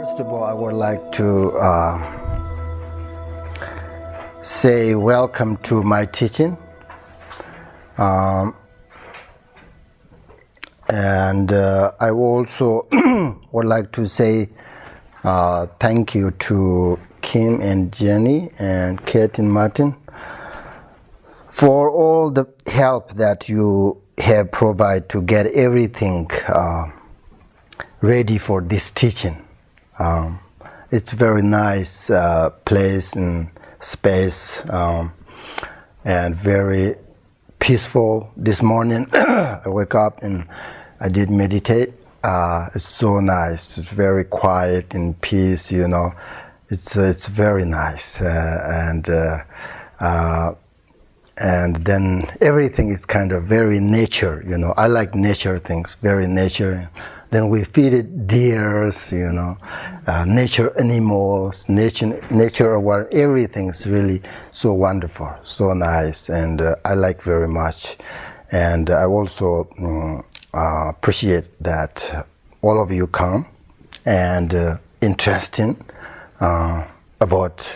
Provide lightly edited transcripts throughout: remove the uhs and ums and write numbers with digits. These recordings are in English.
First of all, I would like to say welcome to my teaching. And I also would like to say thank you to Kim and Jenny and Kate and Martin for all the help that you have provided to get everything ready for this teaching. It's a very nice place and space and very peaceful. This morning I woke up and I did meditate. It's so nice. It's very quiet and peace, you know. It's very nice and then everything is kind of very nature, you know. I like nature things, very nature. Then we feed it deers, you know, nature animals, nature aware, everything's really so wonderful, so nice, and I like very much. And I also appreciate that all of you come and interested about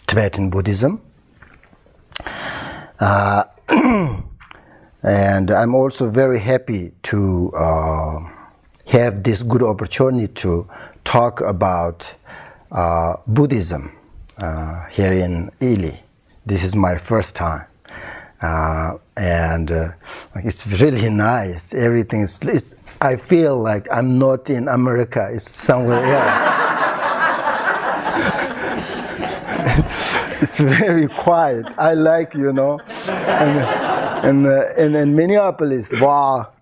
Tibetan Buddhism. And I'm also very happy to have this good opportunity to talk about Buddhism here in Ely. This is my first time, and it's really nice. Everything is. I feel like I'm not in America. It's somewhere else. It's very quiet. I like, you know, and in Minneapolis, wow.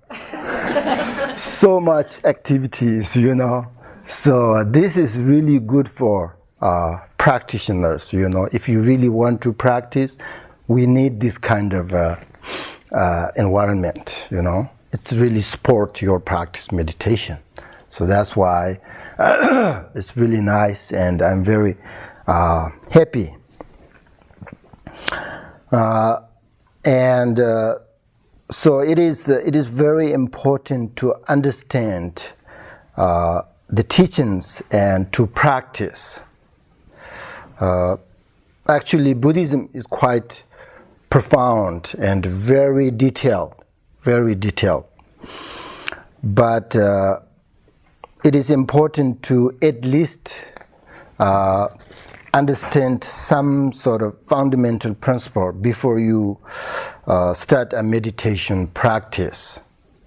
So much activities, you know. So this is really good for practitioners, you know. If you really want to practice, we need this kind of environment, you know. It's really support your practice meditation. So that's why it's really nice, and I'm very happy. So it is very important to understand the teachings and to practice. Actually, Buddhism is quite profound and very detailed, very detailed. But it is important to at least understand some sort of fundamental principle before you start a meditation practice.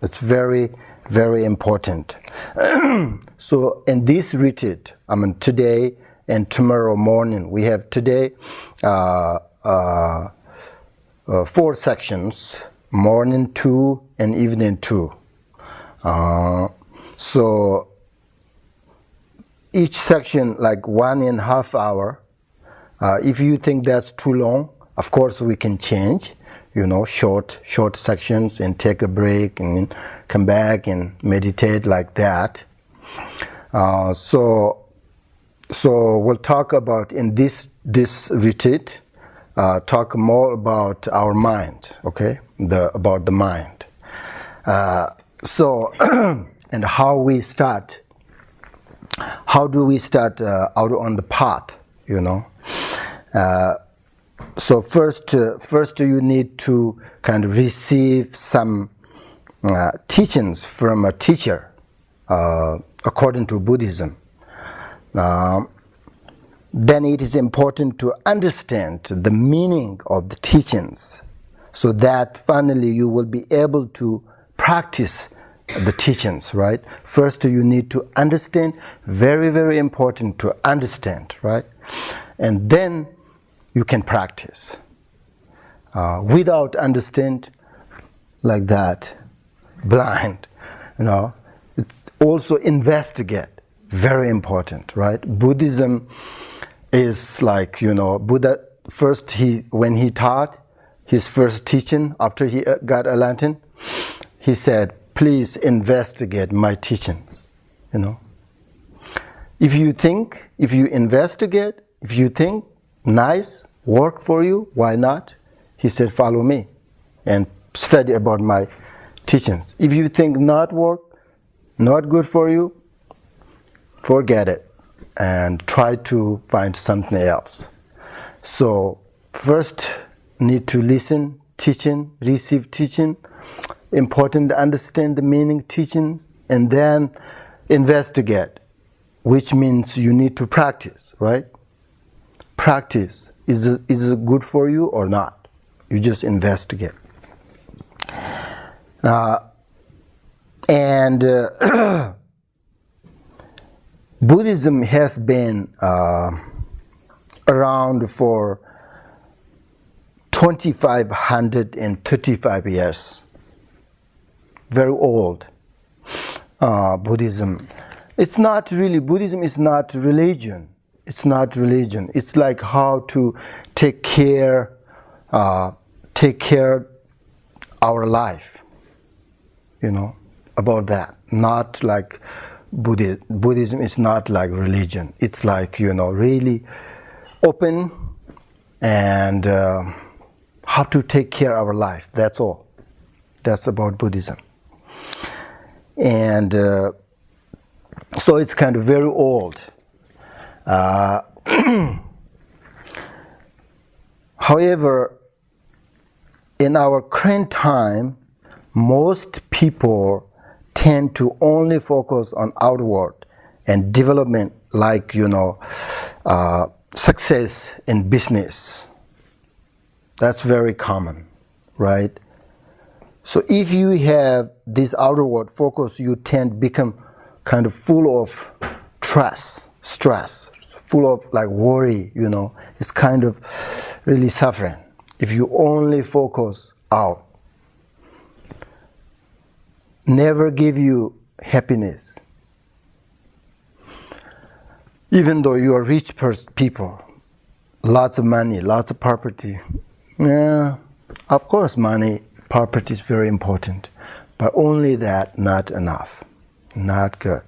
It's very, very important. So in this retreat, I mean today and tomorrow morning, we have today 4 sections, morning 2 and evening 2. So each section like 1.5 hours. If you think that's too long, of course we can change, you know, short sections and take a break and come back and meditate like that. So we'll talk about in this retreat, talk more about our mind, okay, about the mind. And how we start. How do we start out on the path, you know? So first you need to kind of receive some teachings from a teacher according to Buddhism. Then it is important to understand the meaning of the teachings so that finally you will be able to practice the teachings, right? First you need to understand, very, very important to understand, right? And then you can practice. Without understand like that, blind, you know, it's also investigate, very important, right? Buddhism is like, you know, Buddha first, when he taught his first teaching after he got enlightened, he said, please investigate my teachings, you know. If you investigate, if you think nice, work for you, why not? He said, follow me and study about my teachings. If you think not work, not good for you, forget it and try to find something else. So first need to listen, teaching, receive teaching. Important to understand the meaning teaching, and then investigate, which means you need to practice, right? Practice. Is it good for you or not? You just investigate. Buddhism has been around for 2,535 years. Very old. Buddhism. It's not really, Buddhism is not religion. It's not religion. It's like how to take care our life, about that. Not like Buddhism is not like religion. It's like, really open and how to take care of our life. That's all. That's about Buddhism. And so it's kind of very old. However, in our current time, most people tend to only focus on outward and development, like, success in business. That's very common, right? So if you have this outward focus, you tend to become kind of full of stress, full of like worry, It's kind of really suffering if you only focus out. Never give you happiness. Even though you are rich people, lots of money, lots of property. Yeah, of course money, property is very important, but only that, not enough, not good.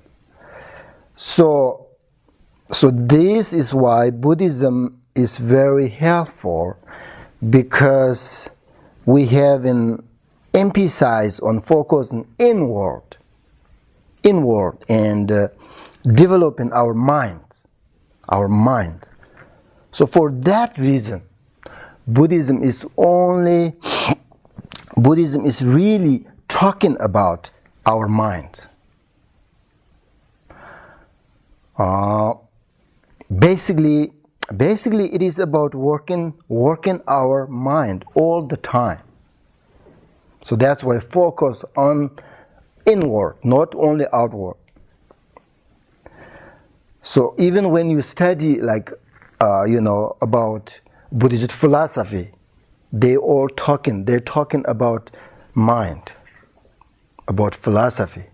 So this is why Buddhism is very helpful, because we have an emphasis on focusing inward and developing our mind. So for that reason, Buddhism is really talking about our mind. Basically it is about working our mind all the time. So that's why focus on inward, not only outward. So even when you study about Buddhist philosophy, they're talking about mind, about philosophy.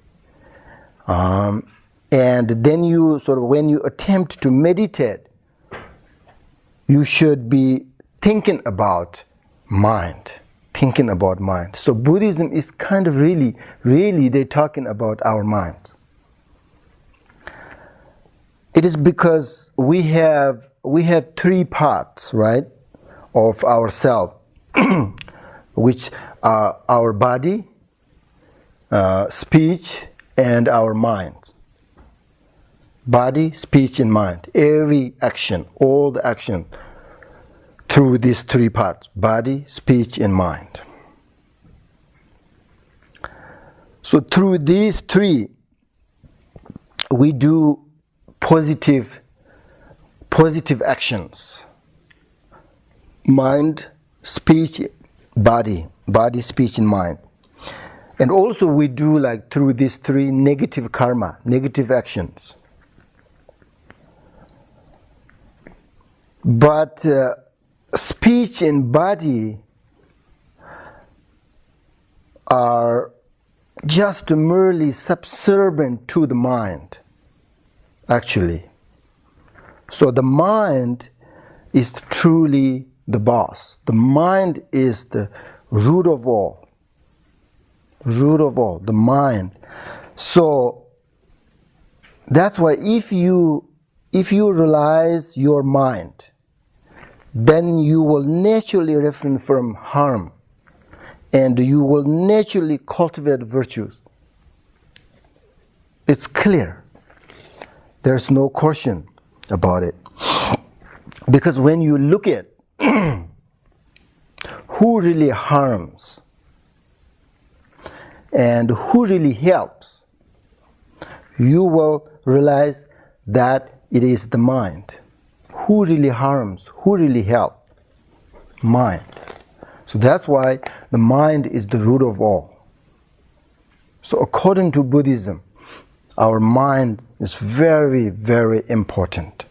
And then when you attempt to meditate, you should be thinking about mind. So Buddhism is kind of really they're talking about our mind. It is because we have three parts, right, of ourself, which are our body, speech, and our mind. Body, speech, and mind. Every action, all the action, through these three parts: body, speech, and mind. So through these three, we do positive actions: mind, speech, body, speech, and mind. And also we do, through these three, negative karma, negative actions. But speech and body are just merely subservient to the mind, actually. So the mind is truly the boss. The mind is the root of all. The mind. So that's why if you realize your mind, then you will naturally refrain from harm, and you will naturally cultivate virtues. It's clear. There's no question about it. Because when you look at who really harms and who really helps, you will realize that it is the mind. Who really harms? Who really helps? Mind. So that's why the mind is the root of all. So according to Buddhism, our mind is very, very important.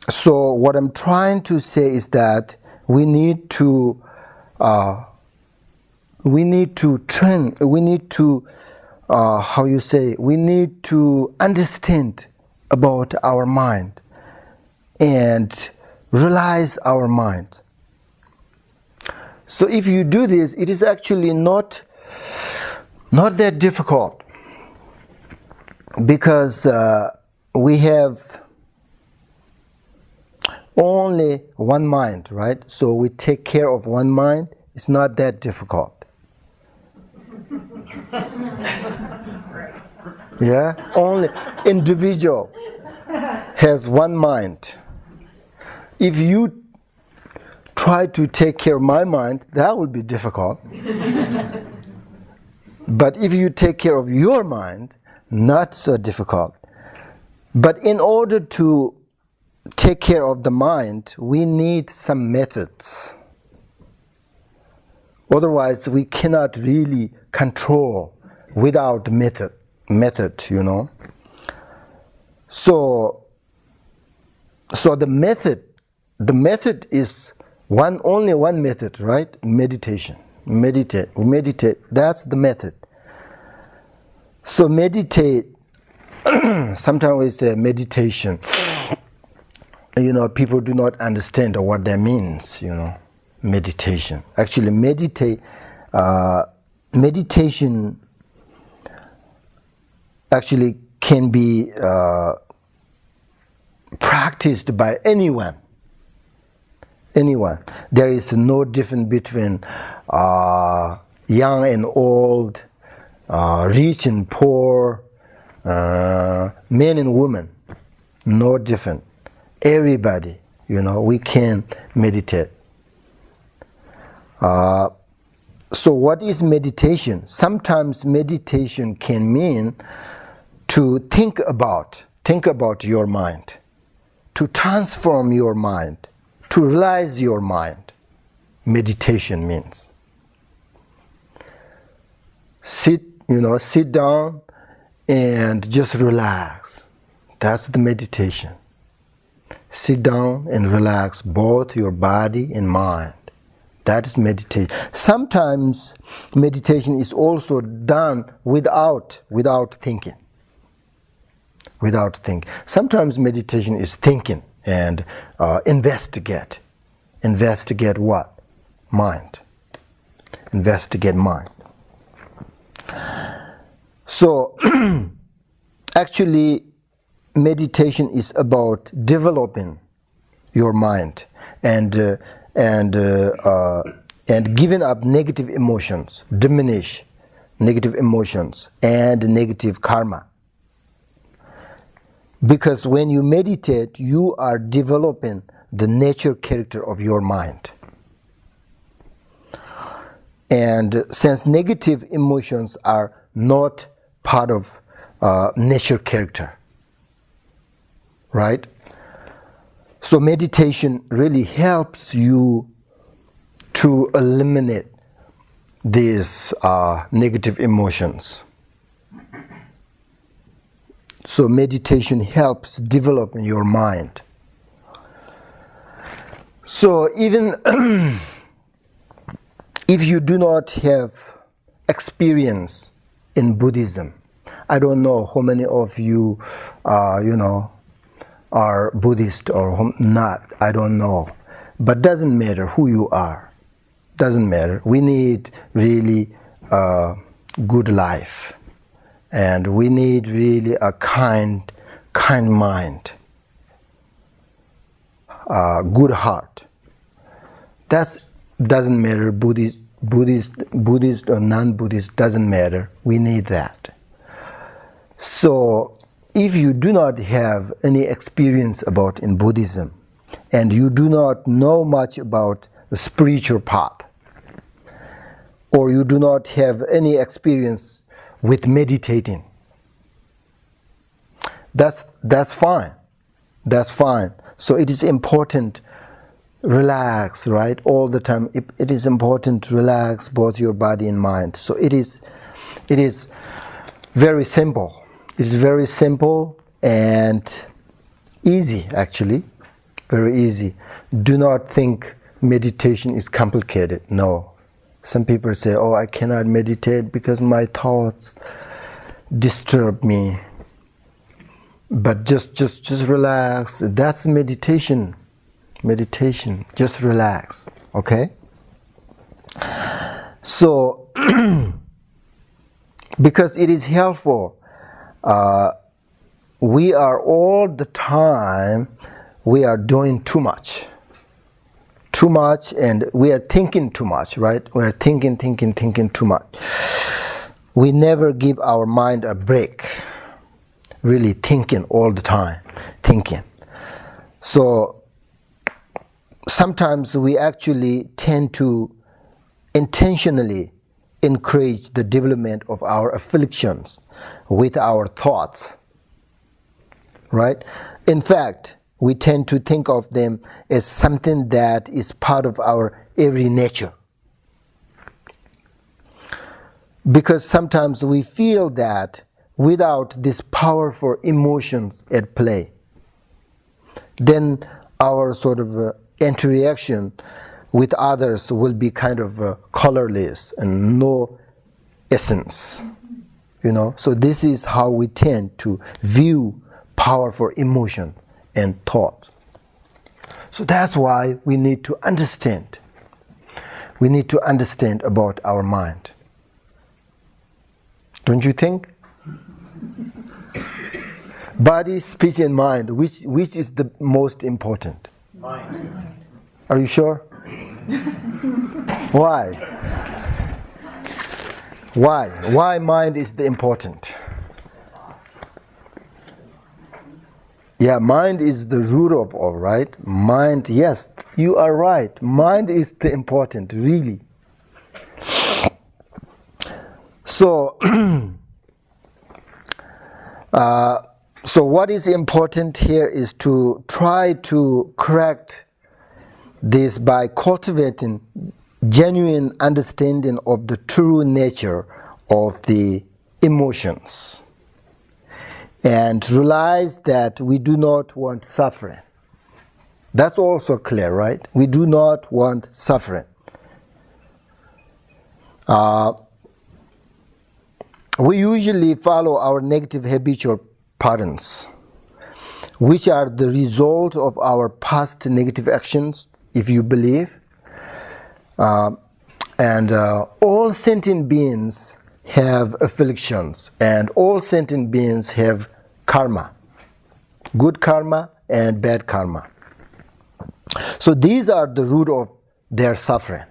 So what I'm trying to say is that we need to train, we need to understand about our mind and realize our mind. So if you do this, it is actually not that difficult, because we have only one mind, right? So we take care of one mind. It's not that difficult. Yeah, only individual has one mind. If you try to take care of my mind, that would be difficult. But if you take care of your mind, not so difficult. But in order to take care of the mind, we need some methods. Otherwise, we cannot really control without method, you know. So the method is only one method, right? Meditation. Meditate. That's the method. So meditate. Sometimes we say meditation. You know, people do not understand what that means, you know, meditation. Actually, meditation actually can be practiced by anyone. There is no difference between young and old, rich and poor, men and women. No different. Everybody, you know, we can meditate. So what is meditation? Sometimes meditation can mean to think about your mind, to transform your mind, to realize your mind. Meditation means sit down and just relax. That's the meditation. Sit down and relax both your body and mind. That is meditation. Sometimes meditation is also done without thinking. Sometimes meditation is thinking and investigate. Investigate what? Mind. Investigate mind. So actually, meditation is about developing your mind and giving up negative emotions, diminish negative emotions and negative karma. Because when you meditate, you are developing the nature character of your mind. And since negative emotions are not part of nature character, right? So meditation really helps you to eliminate these negative emotions. So meditation helps develop your mind. So even if you do not have experience in Buddhism, I don't know how many of you, are Buddhist or not, I don't know. But doesn't matter who you are. Doesn't matter. We need really a good life. And we need really a kind mind. Good heart. That doesn't matter Buddhist or non-Buddhist, doesn't matter. We need that. So if you do not have any experience about in Buddhism, and you do not know much about the spiritual path, or you do not have any experience with meditating, that's fine. That's fine. So it is important, relax, right? All the time. It is important to relax both your body and mind. So it is very simple. It is very simple and easy, actually. Very easy. Do not think meditation is complicated. No. Some people say, oh, I cannot meditate because my thoughts disturb me. But just relax. That's meditation. Meditation. Just relax. Okay? So, because it is helpful, we are all the time, we are doing too much. Too much, and we are thinking too much, right? We are thinking too much. We never give our mind a break. Really thinking all the time, thinking. So sometimes we actually tend to intentionally encourage the development of our afflictions with our thoughts, right? In fact, we tend to think of them as something that is part of our every nature. Because sometimes we feel that without this powerful emotions at play, then our sort of interaction with others will be kind of colorless and no essence, you know. So this is how we tend to view powerful emotion and thought. So that's why we need to understand. We need to understand about our mind. Don't you think? Body, speech, and mind. Which is the most important? Mind. Are you sure? Why? Why? Why mind is the important? Yeah, mind is the root of all, right? Mind, yes, you are right. Mind is the important, really. So, so what is important here is to try to correct this by cultivating genuine understanding of the true nature of the emotions, and realize that we do not want suffering. That's also clear, right? We do not want suffering. We usually follow our negative habitual patterns, which are the result of our past negative actions, if you believe. And all sentient beings have afflictions, and all sentient beings have karma, good karma and bad karma. So these are the root of their suffering,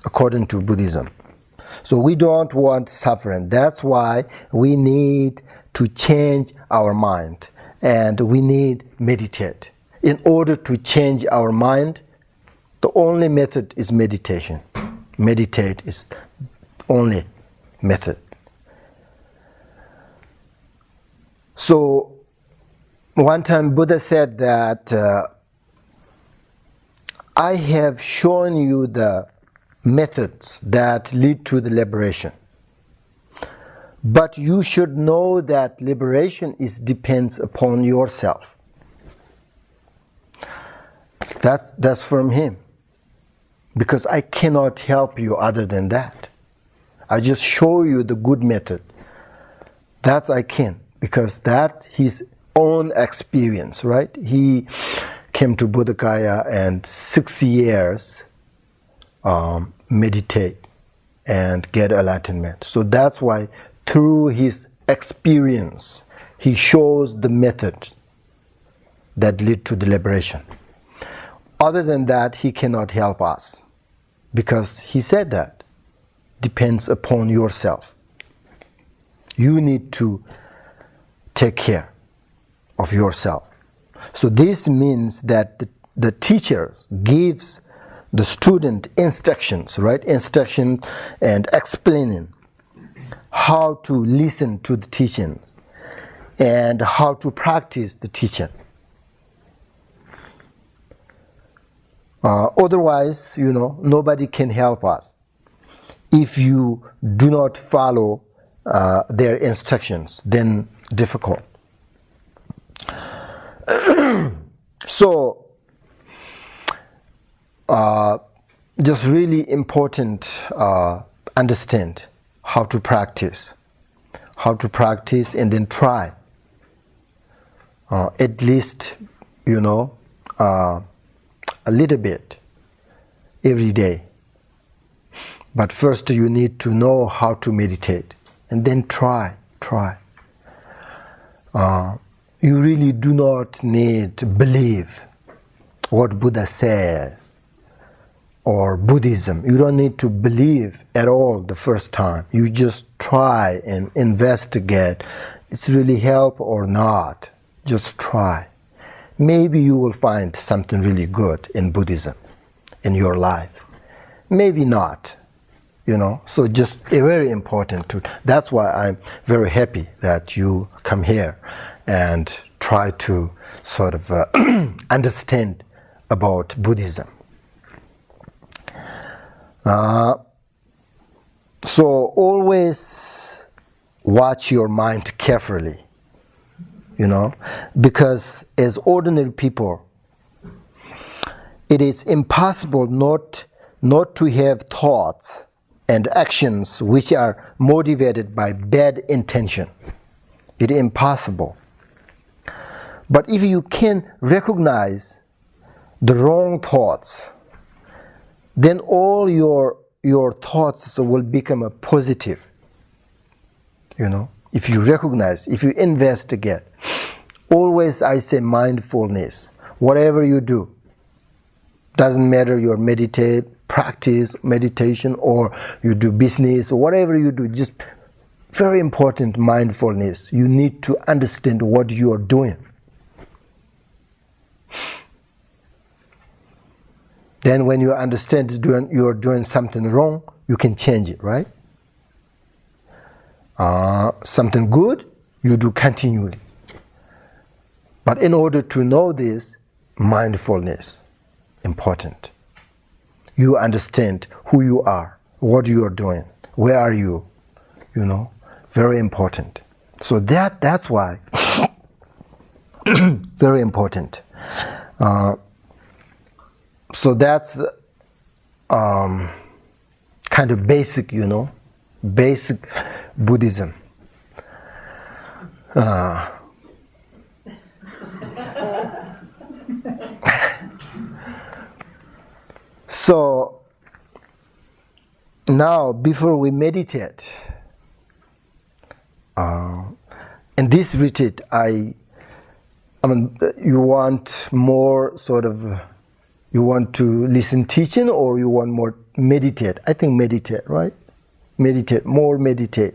according to Buddhism. So we don't want suffering. That's why we need to change our mind, and we need meditate. In order to change our mind, the only method is meditation. Meditate is the only method. So one time Buddha said that I have shown you the methods that lead to the liberation. But you should know that liberation depends upon yourself. That's from him. Because I cannot help you other than that. I just show you the good method. That I can. Because that his own experience, right? He came to Buddhagaya and 6 years meditate and get enlightenment. So that's why through his experience, he shows the method that lead to the liberation. Other than that, he cannot help us. because he said that depends upon yourself. You need to take care of yourself. So this means that the teacher gives the student instructions, right? Instruction and explaining how to listen to the teaching and how to practice the teaching. Otherwise, nobody can help us if you do not follow their instructions. Then difficult. So, just really important understand how to practice, and then try. At least, a little bit every day. But first you need to know how to meditate, and then try. You really do not need to believe what Buddha says or Buddhism. You don't need to believe at all the first time. You just try and investigate. It's really help or not. Just try. Maybe you will find something really good in Buddhism in your life. Maybe not. So just very important to. That's why I'm very happy that you come here and try to sort of understand about Buddhism. So always watch your mind carefully, because as ordinary people, it is impossible not to have thoughts and actions which are motivated by bad intention. It is impossible. But if you can recognize the wrong thoughts, then all your thoughts will become a positive. If you recognize, if you investigate, always I say mindfulness. Whatever you do, doesn't matter you practice meditation or you do business or whatever you do, just very important mindfulness. You need to understand what you are doing. Then when you understand you are doing something wrong, you can change it, right? Something good, you do continually. But in order to know this, mindfulness, important. You understand who you are, what you are doing, where are you, very important. So that's why, very important. So that's kind of basic, basic Buddhism. So now, before we meditate, in this retreat, you want more sort of, you want to listen teaching or you want more meditate? I think meditate, right? Meditate, more meditate.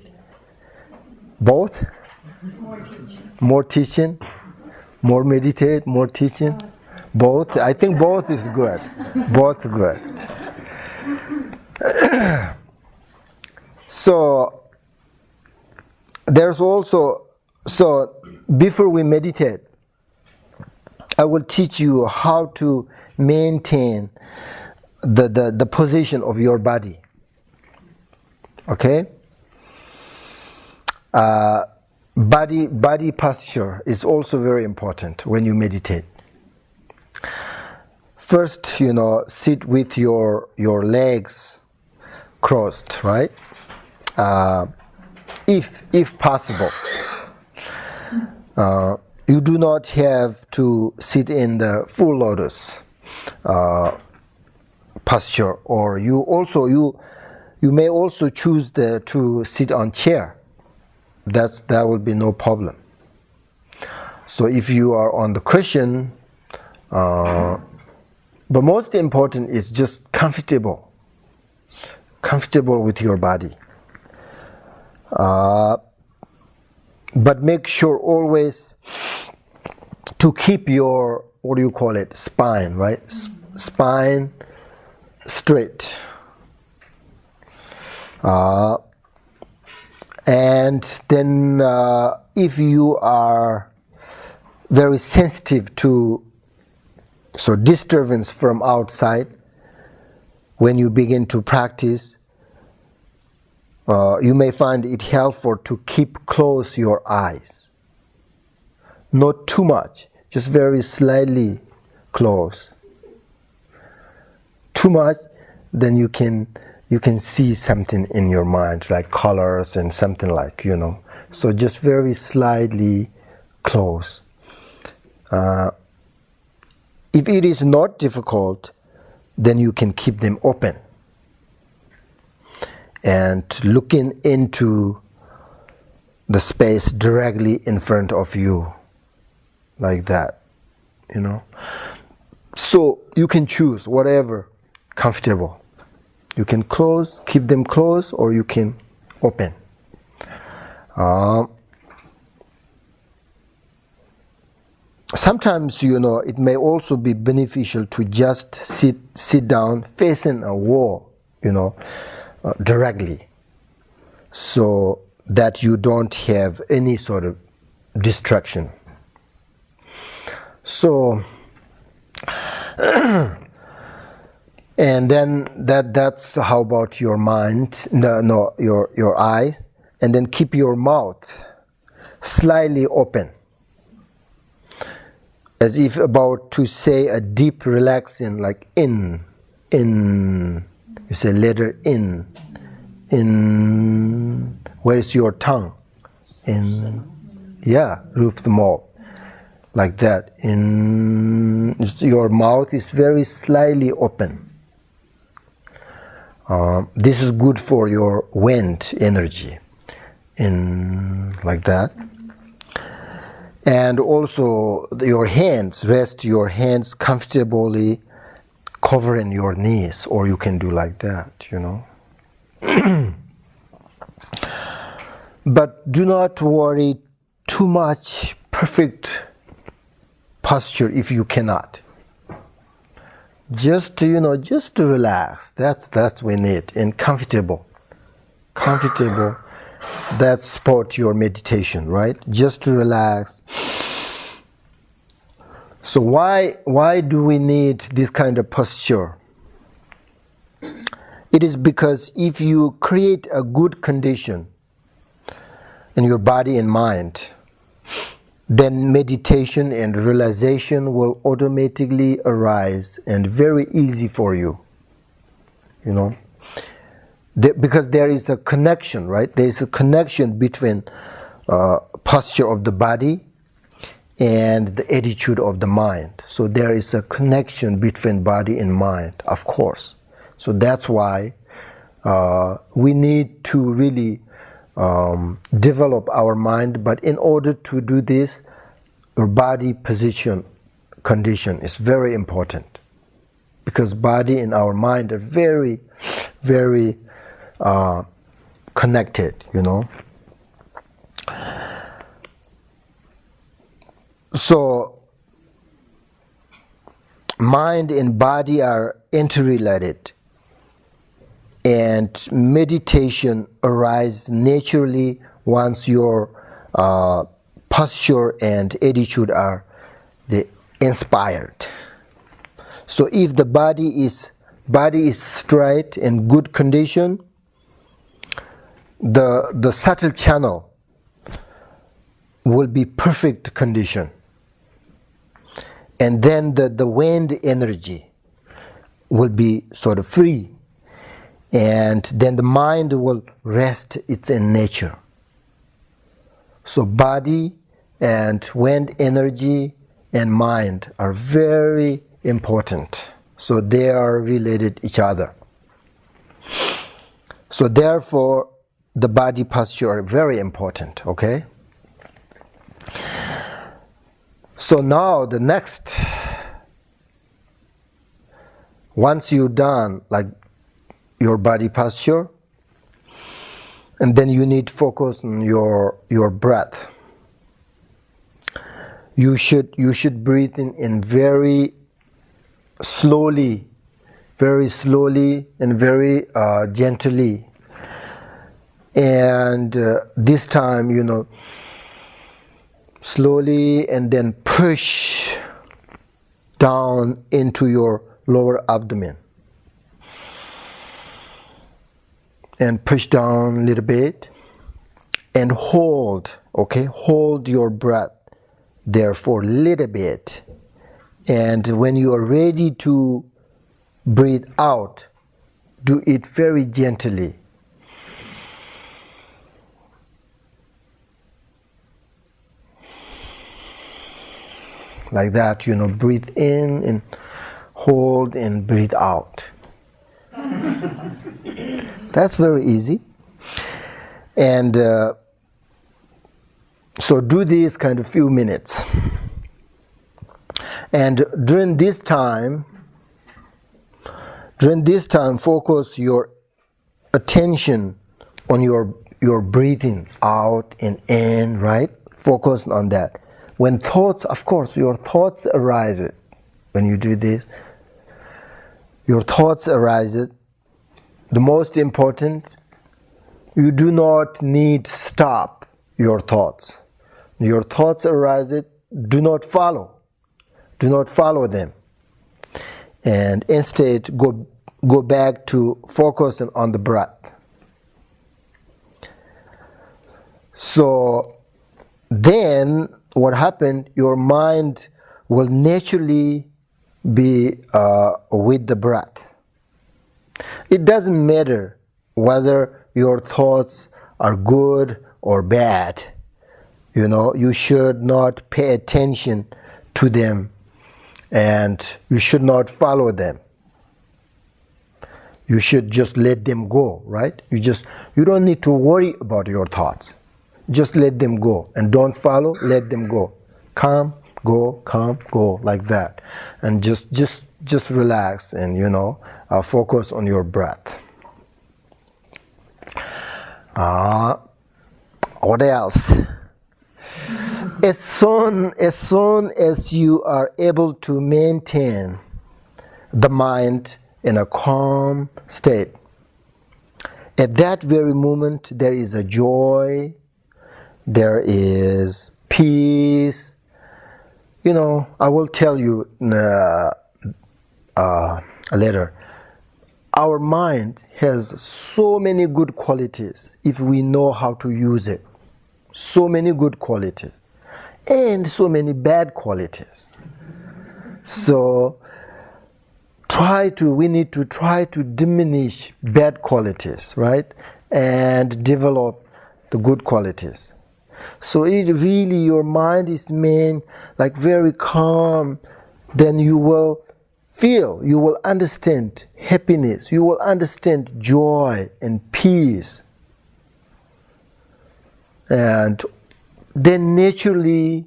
Both? More teaching, more meditate, more teaching. Both? I think both is good. Both good. So there's also, before we meditate, I will teach you how to maintain the position of your body. Okay? Body posture is also very important when you meditate. First, sit with your legs crossed, right? If possible. You do not have to sit in the full lotus posture, or you may also choose to sit on chair. That will be no problem. So if you are on the cushion, but most important is just comfortable. comfortable with your body. But make sure always to keep your, what do you call it, spine, right? Spine straight. And then if you are very sensitive to disturbance from outside, when you begin to practice, you may find it helpful to keep close your eyes. Not too much, just very slightly close. Too much, then you can see something in your mind, like colors and something like, So just very slightly close. If it is not difficult, then you can keep them open. And looking into the space directly in front of you, like that, So you can choose whatever comfortable. You can keep them closed, or you can open. Sometimes, it may also be beneficial to just sit down facing a wall, directly, so that you don't have any sort of distraction. So, and then that's how about your mind? No, your eyes, and then keep your mouth slightly open, as if about to say a deep relaxing, like in. You say letter in. Where is your tongue? Roof the mouth, like that. Your mouth is very slightly open. This is good for your wind energy, like that. And also your hands, rest your hands comfortably covering your knees, or you can do like that, But do not worry too much perfect posture if you cannot. Just to relax. That's we need. And comfortable. That support your meditation, right? Just to relax. So why do we need this kind of posture? It is because if you create a good condition in your body and mind, then meditation and realization will automatically arise and very easy for you. Because there is a connection, right? There is a connection between posture of the body and the attitude of the mind. So there is a connection between body and mind, of course. So that's why we need to really develop our mind. But in order to do this, your body position condition is very important, because body and our mind are very, very connected, So mind and body are interrelated, and meditation arises naturally once your posture and attitude are inspired. So if the body is straight and good condition, the subtle channel will be perfect condition. And then the wind energy will be sort of free. And then the mind will rest its in nature. So body and wind energy and mind are very important. So they are related each other. So therefore, the body posture are very important, okay? So now the next, once you're done, like your body posture. And then you need to focus on your breath. You should breathe in very slowly and very gently. And this time, slowly, and then push down into your lower abdomen. And push down a little bit. And hold, okay? Hold your breath there for a little bit. And when you are ready to breathe out, do it very gently. Like that, breathe in and hold and breathe out. That's very easy. And so do this kind of few minutes. And during this time, focus your attention on your breathing out and in, right? Focus on that. When thoughts, of course, your thoughts arise. When you do this, your thoughts arise. The most important, you do not need to stop your thoughts. Your thoughts arise, do not follow. Do not follow them. And instead, go back to focus on the breath. So then what happened, your mind will naturally be with the breath. It doesn't matter whether your thoughts are good or bad. You should not pay attention to them, and you should not follow them. You should just let them go, right? You don't need to worry about your thoughts. Just let them go, and don't follow, let them go. Come, go, like that. And just relax and, focus on your breath. What else? As soon as you are able to maintain the mind in a calm state, at that very moment there is a joy, there is peace. I will tell you later. Our mind has so many good qualities if we know how to use it. So many good qualities and so many bad qualities. So we need to try to diminish bad qualities, right? And develop the good qualities. So your mind is very calm, then you will feel, you will understand happiness, you will understand joy and peace. And then naturally,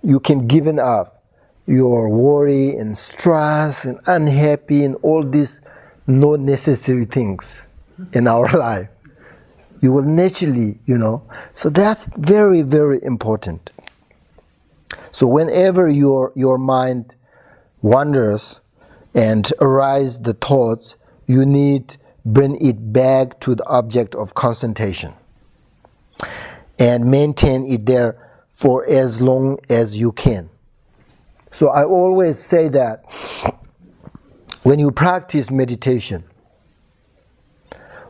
you can give up your worry and stress and unhappy and all these no necessary things in our life. You will naturally, So that's very, very important. So whenever your mind wanders and arise the thoughts, you need bring it back to the object of concentration and maintain it there for as long as you can. So I always say that when you practice meditation,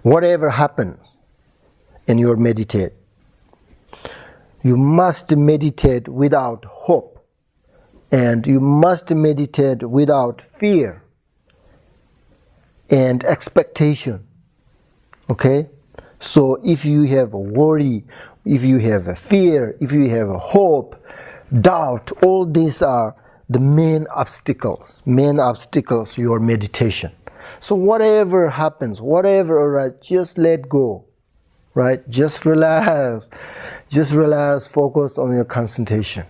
whatever happens in your meditate, you must meditate without hope, and you must meditate without fear and expectation. Okay? So if you have a worry, if you have a fear, if you have a hope, doubt, all these are the main obstacles to your meditation. So whatever happens, whatever arises, just let go, right? Just relax, focus on your concentration.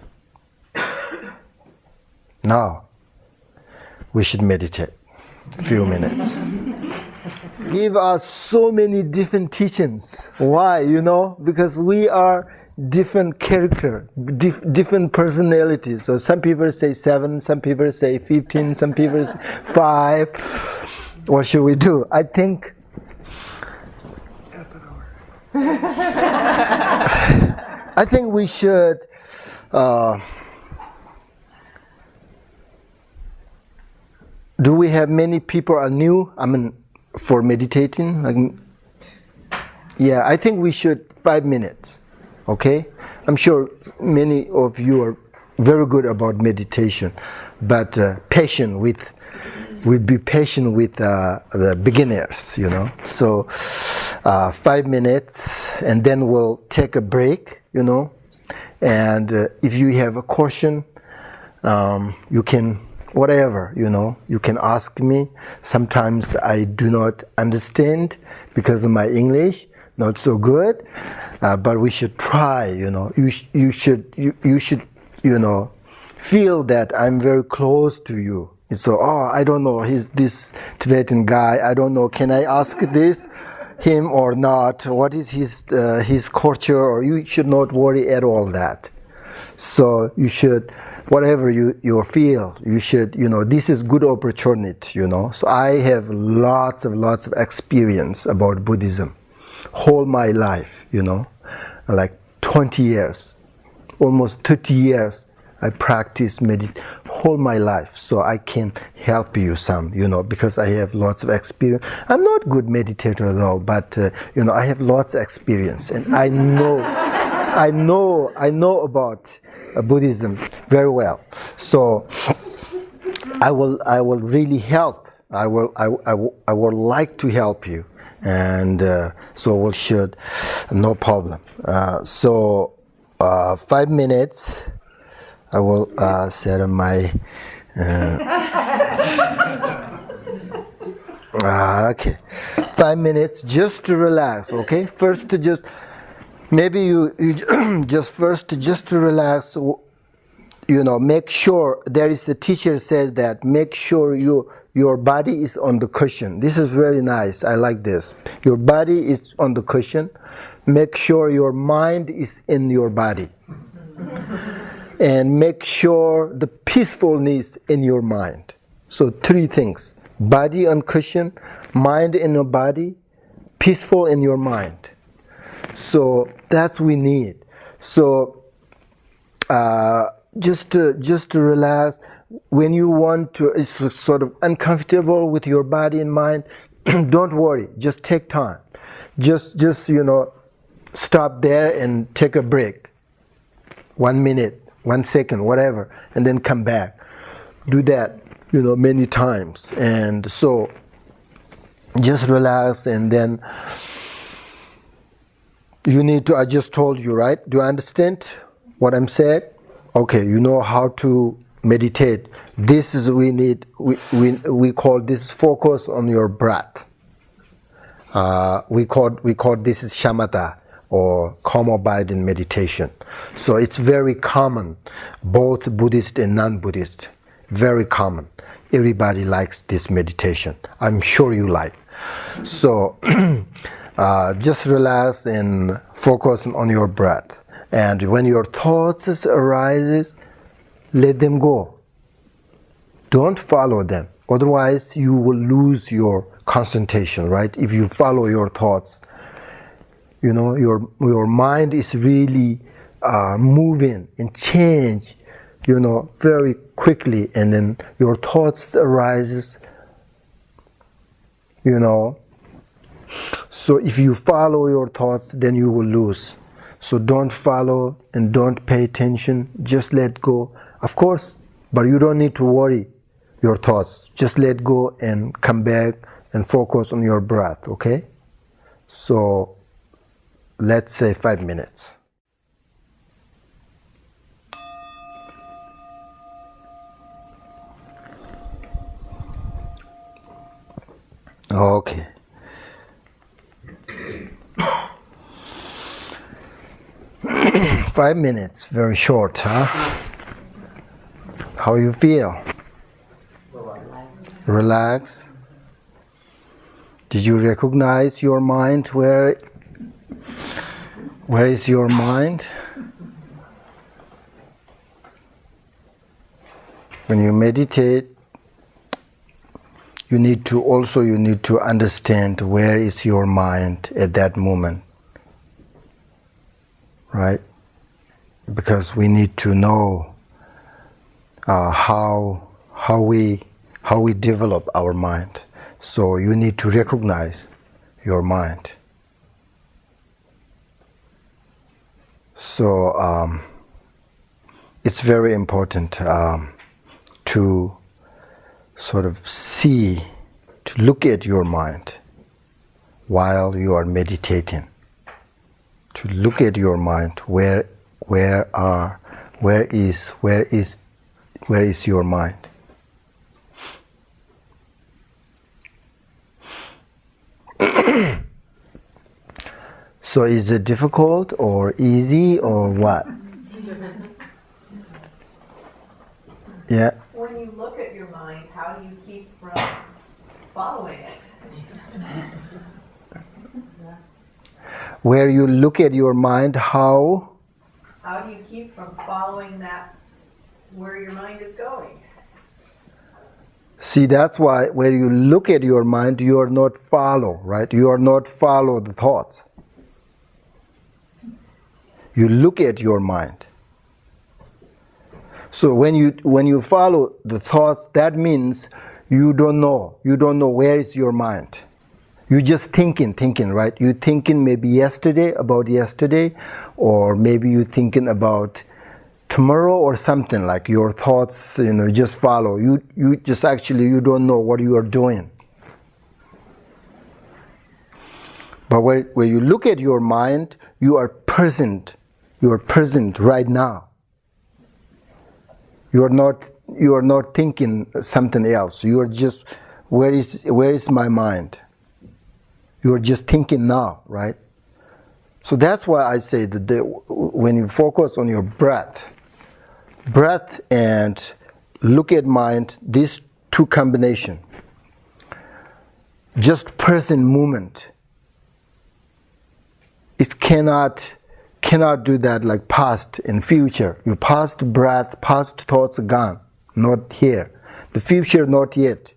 Now, we should meditate a few minutes. give us so many different teachings. Why? Because we are different character, different personalities. So some people say 7, some people say 15, some people say 5. What should we do? I think I think we should do we have many people are new? For meditating? Yeah, I think we should 5 minutes. Okay? I'm sure many of you are very good about meditation, but we'd be patient with the beginners, So 5 minutes, and then we'll take a break, And if you have a question, you can, whatever, you can ask me. Sometimes I do not understand because of my English, not so good, but we should try, You should, feel that I'm very close to you. So, I don't know, he's this Tibetan guy, I don't know, can I ask him or not? What is his culture? Or you should not worry at all that. So you should, whatever you feel, you should, this is good opportunity, So I have lots of experience about Buddhism, whole my life, like 20 years, almost 30 years. I practice whole my life, so I can help you some, because I have lots of experience. I'm not good meditator though, but I have lots of experience, and I know about Buddhism very well. So I will really help. I would like to help you, and so we should, no problem. 5 minutes. I will set my. Okay, 5 minutes just to relax. Okay, first to just maybe you just to relax. Make sure there is a teacher says that make sure your body is on the cushion. This is very nice. I like this. Your body is on the cushion. Make sure your mind is in your body. And make sure the peacefulness in your mind. So 3 things: body on cushion, mind in your body, peaceful in your mind. So that's we need. So just to relax. When you want to, it's sort of uncomfortable with your body and mind, don't worry. Just take time. Just stop there and take a break. 1 minute. 1 second, whatever, and then come back. Do that, many times. And so, just relax, and then you need to, I just told you, right? Do you understand what I'm saying? Okay, you know how to meditate. This is, we call this focus on your breath. We call this is shamatha, or calm abiding meditation. So it's very common, both Buddhist and non-Buddhist, very common. Everybody likes this meditation. I'm sure you like. So just relax and focus on your breath. And when your thoughts arises, let them go. Don't follow them. Otherwise, you will lose your concentration, right? If you follow your thoughts, your mind is really moving and change, very quickly, and then your thoughts arises, So if you follow your thoughts, then you will lose. So don't follow and don't pay attention. Just let go. Of course, but you don't need to worry your thoughts. Just let go and come back and focus on your breath, okay? So let's say 5 minutes. Okay. Five minutes, very short, huh? How you feel? Relax. Did you recognize your mind? Where is your mind? When you meditate, you need to understand where is your mind at that moment, right? Because we need to know how we develop our mind. So you need to recognize your mind. So it's very important to sort of see, to look at your mind while you are meditating. To look at your mind, where is your mind? So is it difficult or easy or what? Yeah. When you look at your mind, how do you keep from following it? Where you look at your mind, how? How do you keep from following that, where your mind is going? See, that's why when you look at your mind, you are not follow, right? You are not follow the thoughts. You look at your mind. So when you follow the thoughts, that means you don't know where is your mind. You're just thinking, right? You're thinking maybe about yesterday, or maybe you're thinking about tomorrow or something, like your thoughts, just follow. You just actually, you don't know what you are doing. But when you look at your mind, you are present. You are present right now. You are not thinking something else. You are just, where is my mind? You are just thinking now, right? So that's why I say that when you focus on your breath and look at mind, these two combination, just present moment. It cannot do that like past and future. Your past breath, past thoughts are gone, not here. The future, not yet.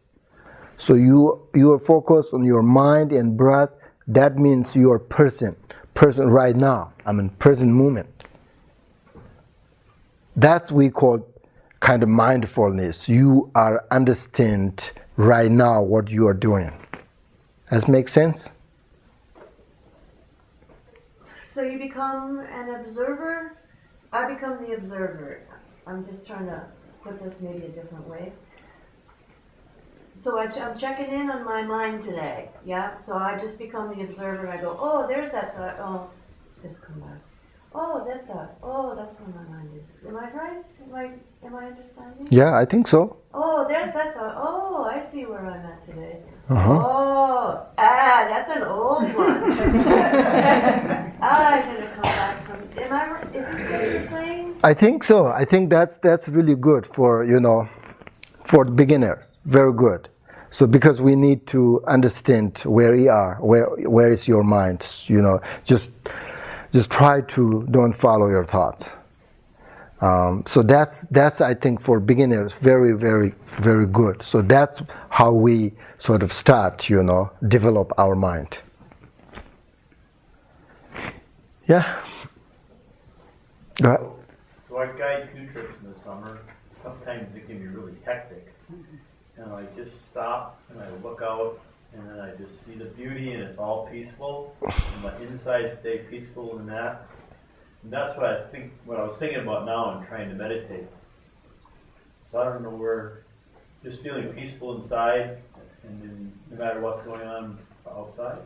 So you are focused on your mind and breath. That means you are present right now. Present moment. That's we call kind of mindfulness. You are understand right now what you are doing. Does that make sense? So you become an observer. I become the observer. I'm just trying to put this maybe a different way. So I'm checking in on my mind today, yeah? So I just become the observer. I go, oh, there's that thought. Oh, just come back. Oh, that thought. Oh, that's where my mind is. Am I right? Am I understanding? Yeah, I think so. Oh, there's that thought. Oh, I see where I'm at today. Uh-huh. Oh, that's an old one. I'm going to come back from... Am I right? Is this what you're saying? I think so. I think that's really good for, for beginners. Very good. So because we need to understand where we are, where is your mind, just try to don't follow your thoughts. So that's I think for beginners very, very, very good. So that's how we sort of start, develop our mind. Yeah. Go ahead. So I guide 2 trips in the summer. Sometimes it can be really hectic. And I just stop and I look out and then I just see the beauty and it's all peaceful. And my inside stay peaceful in that. And that's what I was thinking about now I'm trying to meditate. So I don't know where, just feeling peaceful inside and then no matter what's going on outside.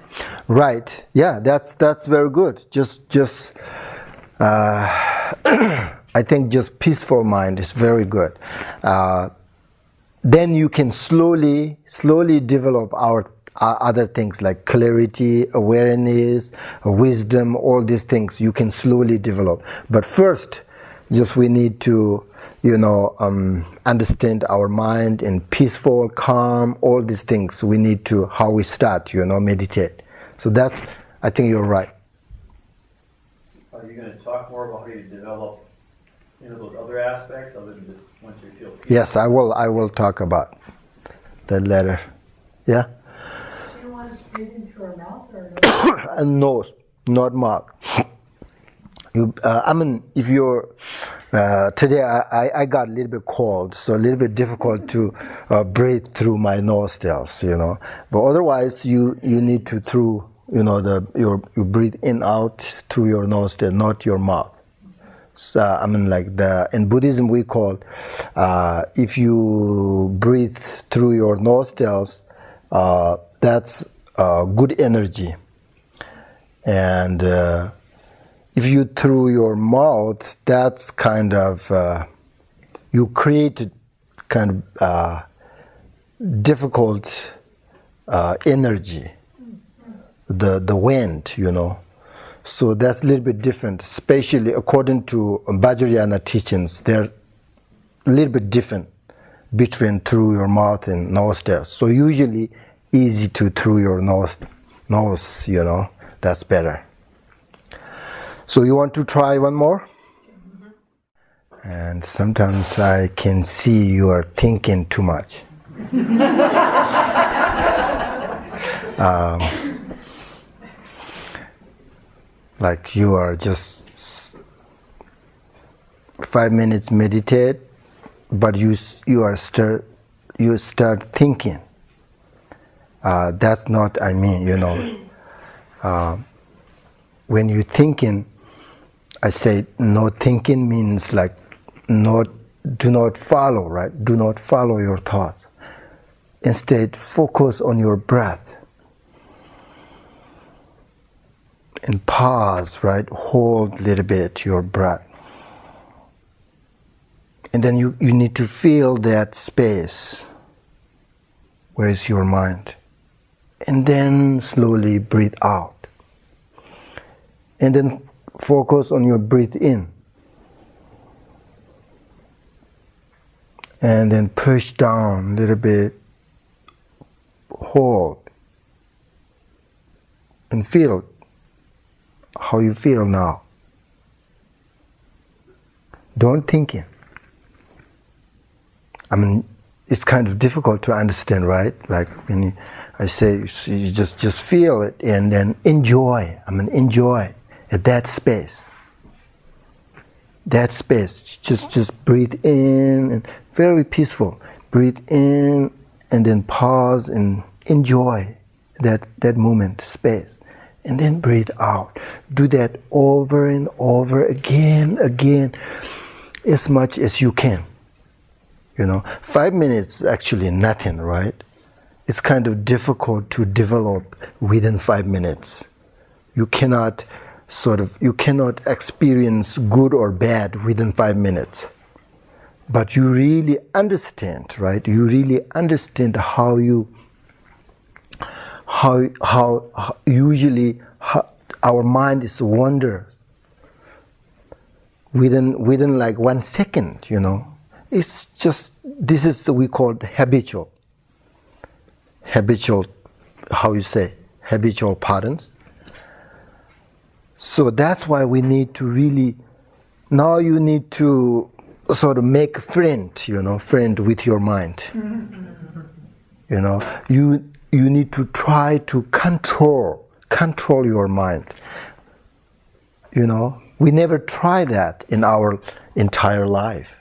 Right. Yeah, that's very good. Just I think just peaceful mind is very good. Then you can slowly develop our other things like clarity, awareness, wisdom, all these things you can slowly develop. But first, just we need to understand our mind in peaceful, calm, all these things. We need to, how we start, meditate. So that's, I think you're right. Are you going to talk more about how you develop, those other aspects other than just once you feel peace? Yes, I will talk about that later. Yeah? Do you want to breathe into our mouth or nose, not mouth. If you're today, I got a little bit cold, so a little bit difficult to breathe through my nostrils, But otherwise, you need to through, you breathe in out through your nostril, not your mouth. So in Buddhism we call, if you breathe through your nostrils, that's good energy, and if you through your mouth, that's kind of you create kind of difficult energy, the wind, So that's a little bit different, especially according to Vajrayana teachings. They're a little bit different between through your mouth and nostrils. So usually easy to through your nose, that's better. So you want to try one more? Mm-hmm. And sometimes I can see you are thinking too much. Like you are just 5 minutes meditate, but you start thinking. That's not, when you're thinking, I say no thinking means like do not follow, right? Do not follow your thoughts. Instead, focus on your breath. And pause, right? Hold a little bit your breath. And then you need to feel that space. Where is your mind? And then slowly breathe out. And then focus on your breath in. And then push down a little bit. Hold. And feel how you feel now. Don't think it. It's kind of difficult to understand, right? Like when I say you just feel it and then enjoy. Enjoy at that space. That space. Just breathe in and very peaceful. Breathe in and then pause and enjoy that moment, space. And then breathe out. Do that over and over again, as much as you can. 5 minutes is actually nothing, right? It's kind of difficult to develop within 5 minutes. You cannot experience good or bad within 5 minutes. But you really understand, right? You really understand how usually our mind is wanders within like 1 second, It's just, this is we call habitual, habitual patterns. So that's why we need to really, now you need to sort of make a friend with your mind. You need to try to control your mind. We never try that in our entire life.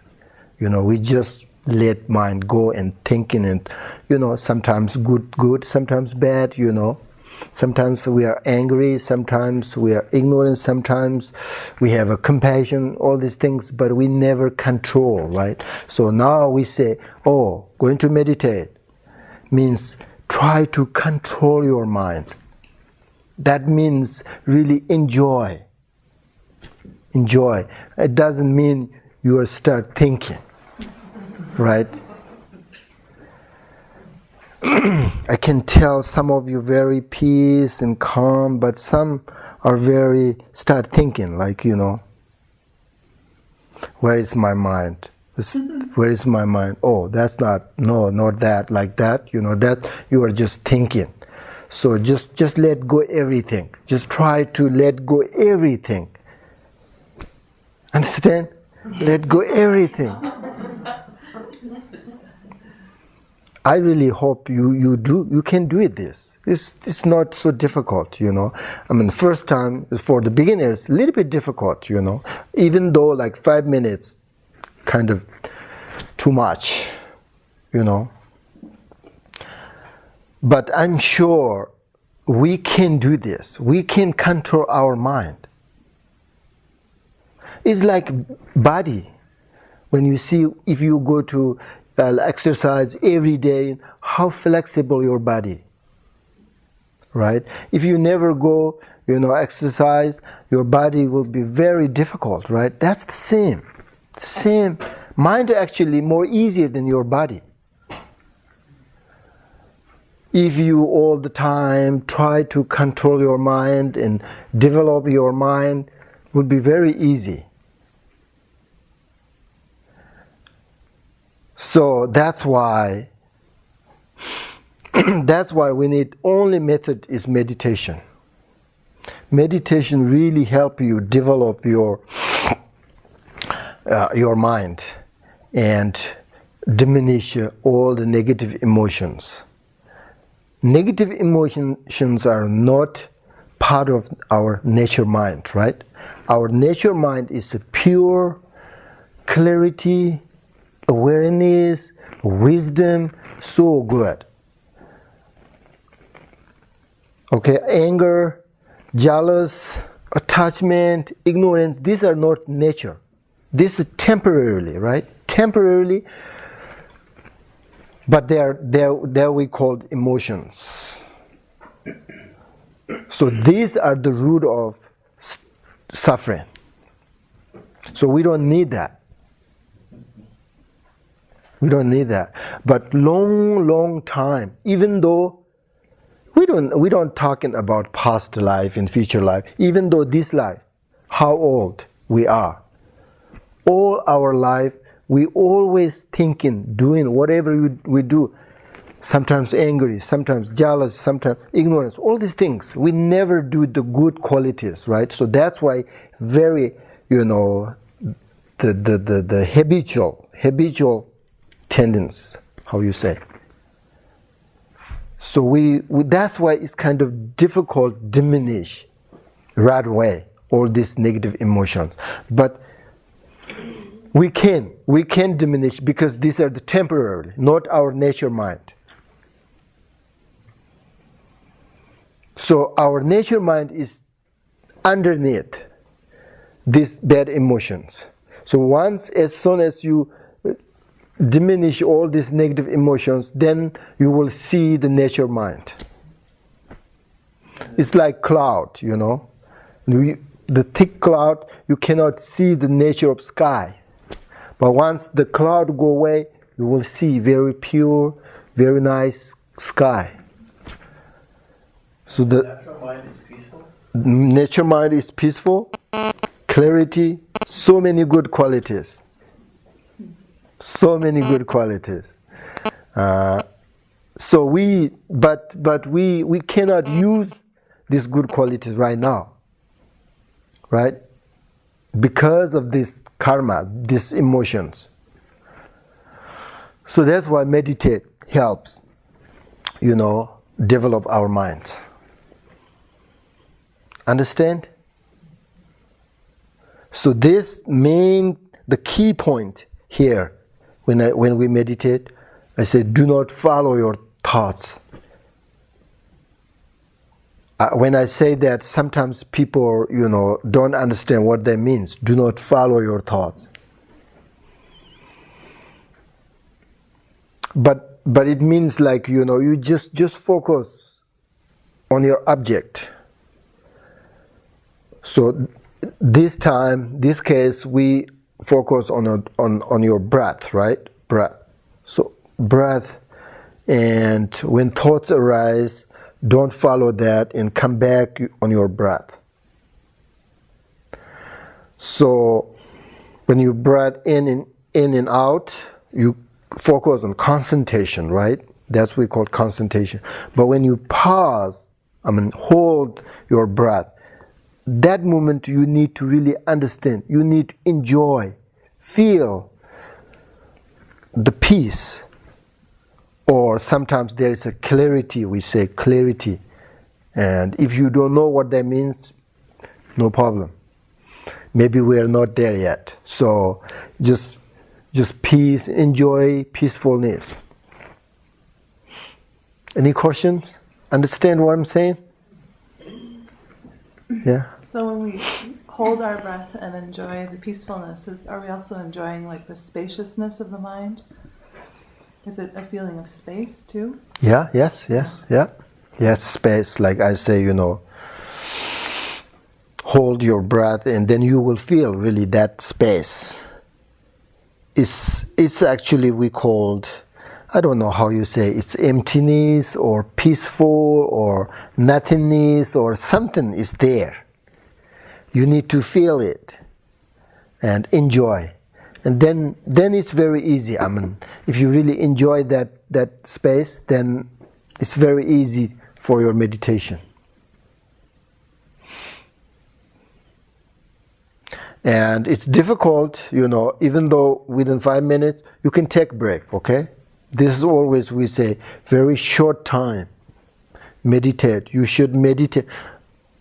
We just let mind go and thinking and, sometimes good, sometimes bad, Sometimes we are angry, sometimes we are ignorant, sometimes we have a compassion, all these things, but we never control, right? So now we say, going to meditate means try to control your mind. That means really enjoy. It doesn't mean you will start thinking, right? I can tell some of you very peace and calm, but some are very start thinking, like, where is my mind? Where is my mind? Oh, that's not, no, not that, like that, that you are just thinking. So just let go everything. Just try to let go everything. Understand? Let go everything. I really hope you can do it this. It's not so difficult, I mean, first time for the beginners, a little bit difficult, even though like 5 minutes, kind of too much, But I'm sure we can do this. We can control our mind. It's like body. When you see, if you go to exercise every day, how flexible your body. Right? If you never go, exercise, your body will be very difficult, right? That's the same. The same. Mind actually more easier than your body. If you all the time try to control your mind and develop your mind, it would be very easy. So that's why we need only method is meditation. Meditation really help you develop your mind and diminish all the negative emotions. Negative emotions are not part of our nature mind, right? Our nature mind is a pure clarity, awareness, wisdom, so good. Okay, anger, jealous, attachment, ignorance, these are not nature. This is temporarily, right? Temporarily, but they're we call emotions. So these are the root of suffering. So we don't need that. We don't need that. But long time, even though we don't talking about past life and future life, even though this life, how old we are, all our life, we always thinking, doing whatever we do, sometimes angry, sometimes jealous, sometimes ignorance, all these things. We never do the good qualities, right? So that's why very, the habitual tendency, how you say. So we that's why it's kind of difficult diminish right away all these negative emotions. But we can diminish because these are the temporary, not our nature mind. So our nature mind is underneath these bad emotions. So as soon as you diminish all these negative emotions, then you will see the nature mind. It's like cloud, the thick cloud, you cannot see the nature of sky. But once the cloud go away, you will see very pure, very nice sky. So the natural mind is peaceful. Nature mind is peaceful, clarity, so many good qualities. So many good qualities. So we cannot use these good qualities right now, right? Because of this karma, these emotions. So that's why meditate helps, develop our minds. Understand? So the key point here, when we meditate, I say, do not follow your thoughts. When I say that, sometimes people, don't understand what that means. Do not follow your thoughts. But it means like, you just focus on your object. So this case, we focus on your breath, right? Breath. So breath, and when thoughts arise, don't follow that and come back on your breath. So when you breathe in in and out, you focus on concentration, right? That's what we call concentration. But when you pause, hold your breath, that moment you need to really understand. You need to enjoy, feel the peace. Or sometimes there is a clarity, we say clarity. And if you don't know what that means, no problem. Maybe we are not there yet. So just peace, enjoy peacefulness. Any questions? Understand what I'm saying? Yeah? So when we hold our breath and enjoy the peacefulness, are we also enjoying like the spaciousness of the mind? Is it a feeling of space too? Yeah, yes, yeah. Yes, space, like I say, hold your breath and then you will feel really that space. It's actually we called, I don't know how you say, it's emptiness or peaceful or nothingness or something is there. You need to feel it and enjoy. And then it's very easy. If you really enjoy that space, then it's very easy for your meditation. And it's difficult, even though within 5 minutes, you can take a break, okay? This is always, we say, very short time. Meditate. You should meditate.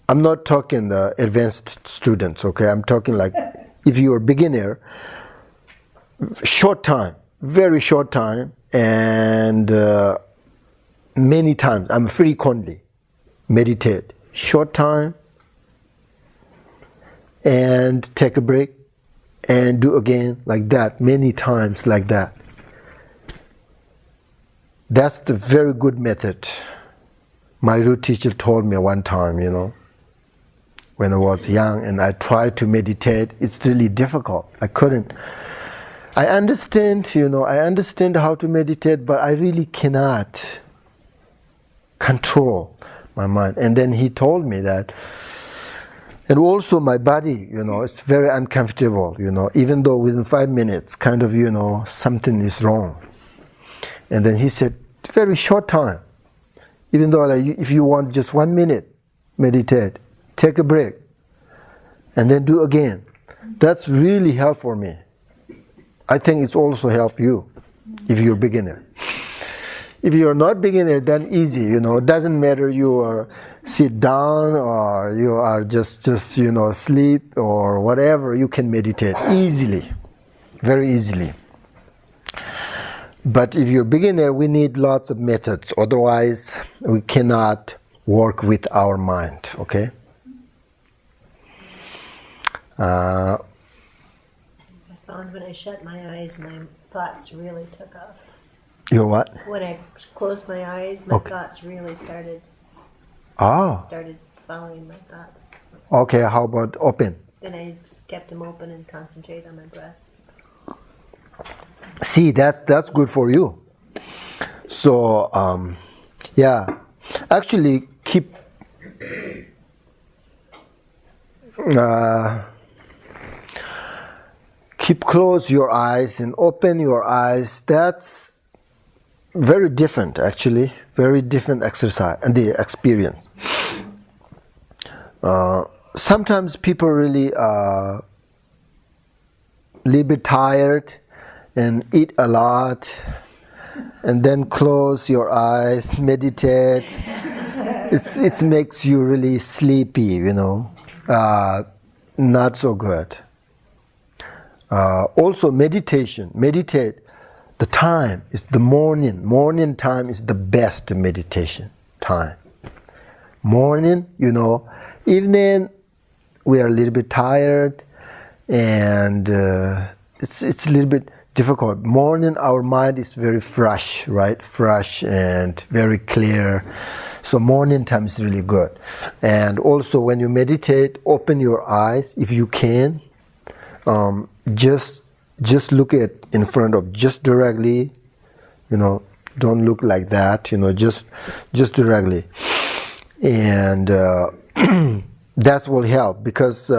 I'm not talking the advanced students, okay? I'm talking like, if you're a beginner, short time, very short time, and many times, frequently meditate. Short time, and take a break, and do again like that, many times like that. That's the very good method. My root teacher told me one time, when I was young, and I tried to meditate, it's really difficult. I couldn't. I understand, I understand how to meditate, but I really cannot control my mind. And then he told me that, and also my body, it's very uncomfortable, even though within 5 minutes, kind of, something is wrong. And then he said, very short time, even though if you want just 1 minute, meditate, take a break, and then do again. That's really helpful for me. I think it's also help you if you're a beginner. If you're not beginner, then easy, it doesn't matter you are sit down or you are just sleep or whatever, you can meditate easily, very easily. But if you're a beginner, we need lots of methods, otherwise we cannot work with our mind, okay? I found when I shut my eyes, my thoughts really took off. Your what? When I closed my eyes, my thoughts really started following my thoughts. Okay, how about open? Then I kept them open and concentrated on my breath. See, that's good for you. So, actually keep close your eyes and open your eyes. That's very different, actually. Very different exercise and the experience. Sometimes people really little bit tired and eat a lot and then close your eyes, meditate. It makes you really sleepy, not so good. Also meditate. The time is the morning. Morning time is the best meditation time. Morning, evening we are a little bit tired and it's a little bit difficult. Morning our mind is very fresh, right? Fresh and very clear. So morning time is really good. And also when you meditate, open your eyes if you can. Just look at in front of, just directly, don't look like that, just directly. And that will help because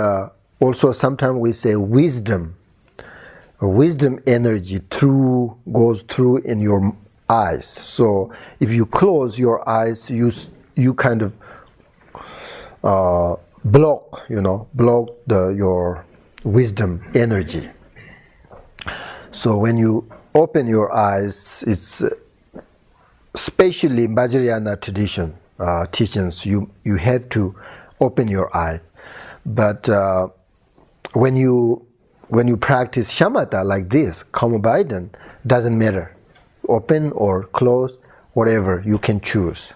also sometimes we say wisdom wisdom energy goes through in your eyes. So if you close your eyes, you kind of block your wisdom energy. So when you open your eyes, it's especially Vajrayana tradition teachings, you have to open your eye. But when you practice shamatha like this, calm abiding, doesn't matter, open or close, whatever you can choose.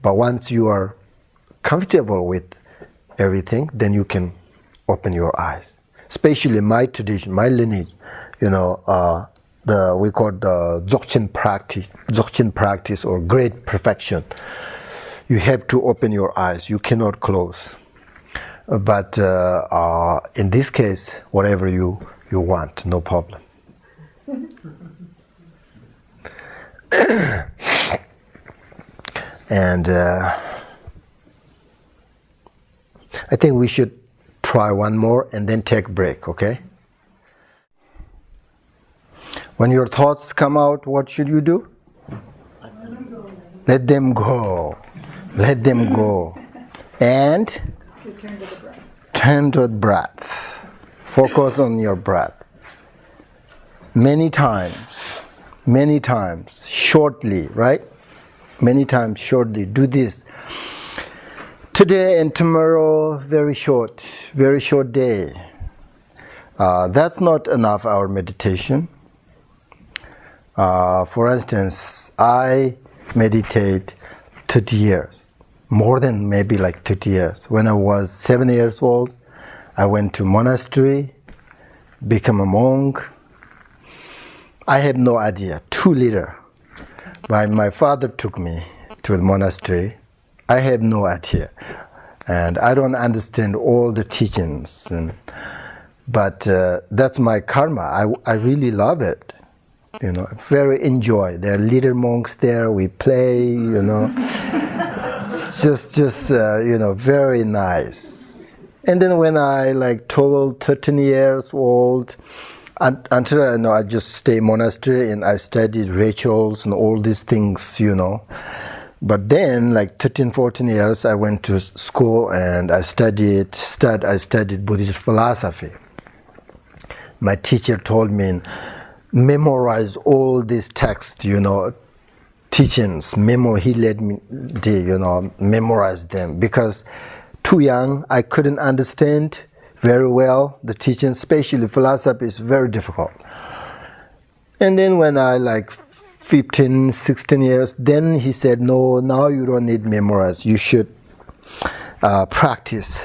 But once you are comfortable with everything, then you can open your eyes. Especially my tradition, my lineage, we call the Dzogchen practice or great perfection. You have to open your eyes. You cannot close. But in this case, whatever you want, no problem. And I think we should try one more and then take a break, okay? When your thoughts come out, what should you do? Let them go. Let them go. And turn to the breath. Focus on your breath. Many times, shortly, right? Many times shortly. Do this. Today and tomorrow, very short day. That's not enough, our meditation. For instance, I meditate 30 years, more than maybe like 30 years. When I was 7 years old, I went to monastery, become a monk. I have no idea, 2 liter. My father took me to the monastery. I have no idea. And I don't understand all the teachings. But that's my karma. I really love it. Very enjoy. There are little monks there. We play. It's just very nice. And then when I 12, 13 years old, until I just stay monastery and I studied rituals and all these things. But then, 13, 14 years, I went to school and I studied Buddhist philosophy. My teacher told me, memorize all these texts, teachings. He let me, memorize them. Because too young, I couldn't understand very well the teachings, especially philosophy is very difficult. And then when I 15, 16 years, then he said, no, now you don't need memorize. You should practice.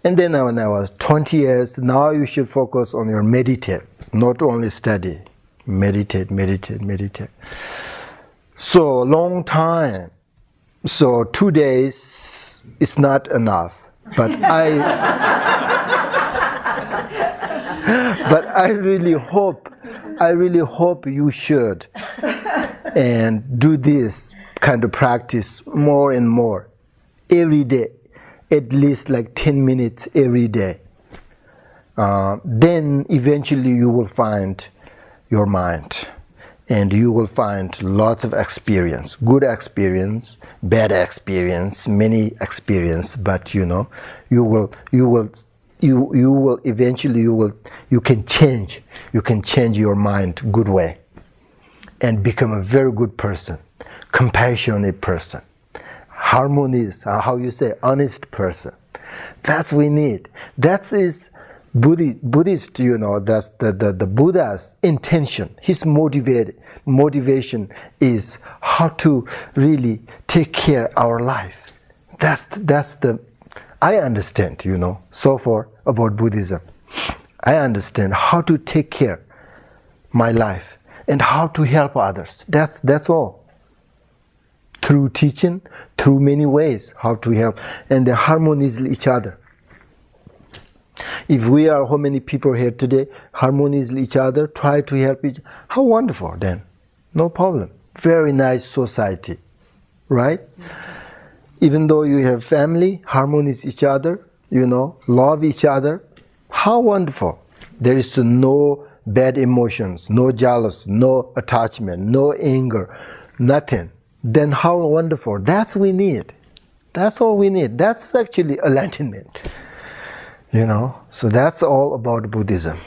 And then when I was 20 years, now you should focus on your meditate, not only study. Meditate. So long time. So 2 days is not enough. But I really hope you should and do this kind of practice more and more every day, at least 10 minutes every day. Then eventually you will find your mind and you will find lots of experience, good experience, bad experience, many experience, but you will eventually you can change your mind good way and become a very good person, compassionate person, harmonious, honest person. That's we need. That is Buddhist, that's the Buddha's intention. His motivation is how to really take care of our life. That's the I understand, so far about Buddhism. I understand how to take care my life and how to help others. That's all. Through teaching, through many ways, how to help and harmonize each other. If we are how many people here today, harmonize each other, try to help each other, how wonderful then. No problem. Very nice society, right? Even though you have family, harmonize each other, love each other, how wonderful. There is no bad emotions, no jealous, no attachment, no anger, nothing. Then how wonderful. That's what we need. That's all we need. That's actually enlightenment. You know, so that's all about Buddhism.